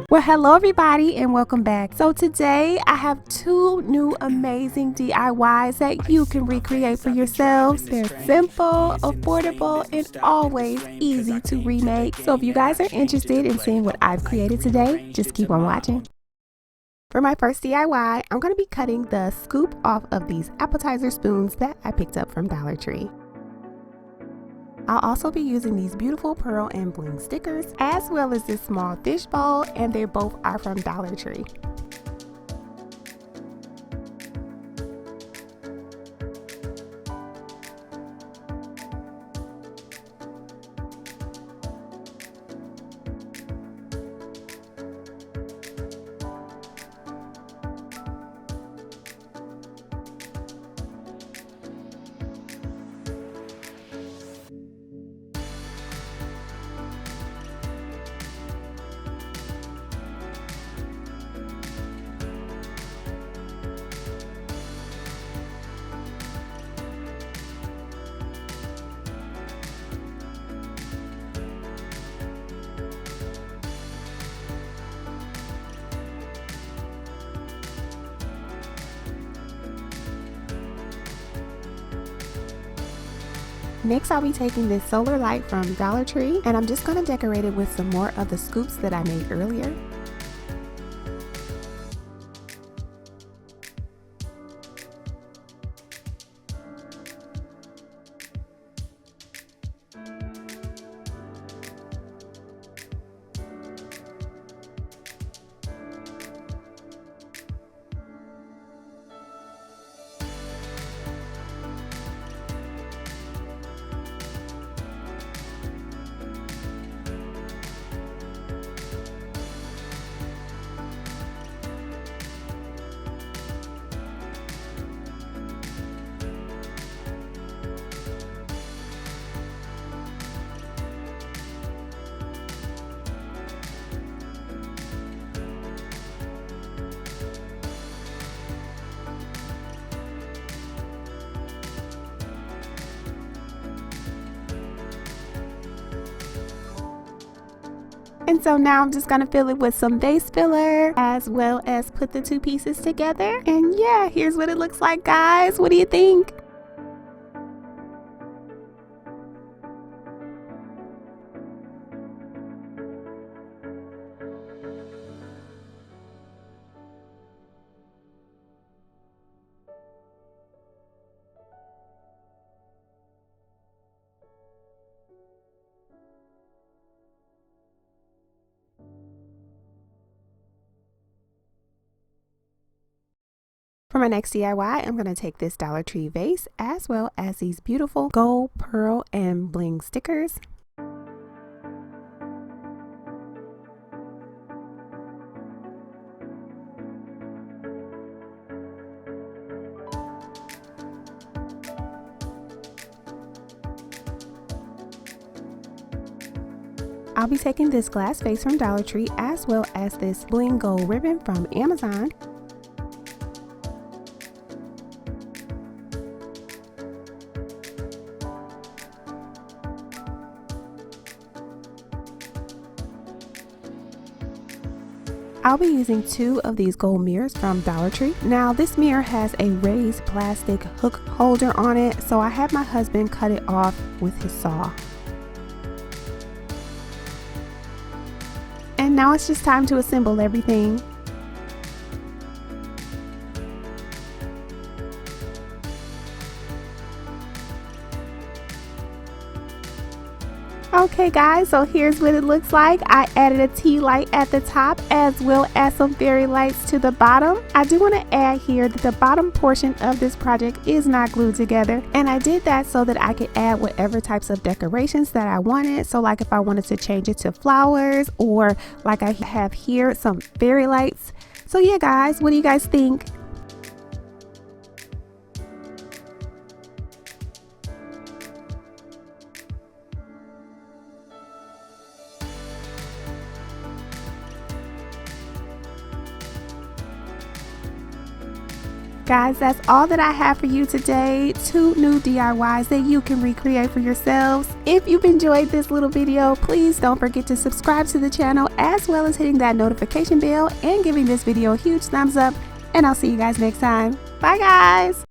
Well, hello everybody and welcome back. So today I have two new amazing DIYs that you can recreate for yourselves. They're simple, affordable, and always easy to remake. So if you guys are interested in seeing what I've created today, just keep on watching. For my first DIY, I'm going to be cutting the scoop off of these appetizer spoons that I picked up from Dollar Tree. I'll also be using these beautiful pearl and bling stickers, as well as this small fish bowl, and they both are from Dollar Tree. Next, I'll be taking this solar light from Dollar Tree, and I'm just going to decorate it with some more of the scoops that I made earlier. And so now I'm just going to fill it with some base filler, as well as put the two pieces together. And yeah, here's what it looks like, guys. What do you think? For my next DIY, I'm going to take this Dollar Tree vase, as well as these beautiful gold, pearl, and bling stickers. I'll be taking this glass vase from Dollar Tree, as well as this bling gold ribbon from Amazon. I'll be using two of these gold mirrors from Dollar Tree. Now this mirror has a raised plastic hook holder on it, so I had my husband cut it off with his saw. And now it's just time to assemble everything. Okay guys, so here's what it looks like. I added a tea light at the top, as well as some fairy lights to the bottom. I do want to add here that the bottom portion of this project is not glued together, and I did that so that I could add whatever types of decorations that I wanted. So like if I wanted to change it to flowers, or like I have here, some fairy lights. So yeah guys, what do you guys think? Guys, that's all that I have for you today. 2 new DIYs that you can recreate for yourselves. If you've enjoyed this little video, please don't forget to subscribe to the channel, as well as hitting that notification bell and giving this video a huge thumbs up. And I'll see you guys next time. Bye guys!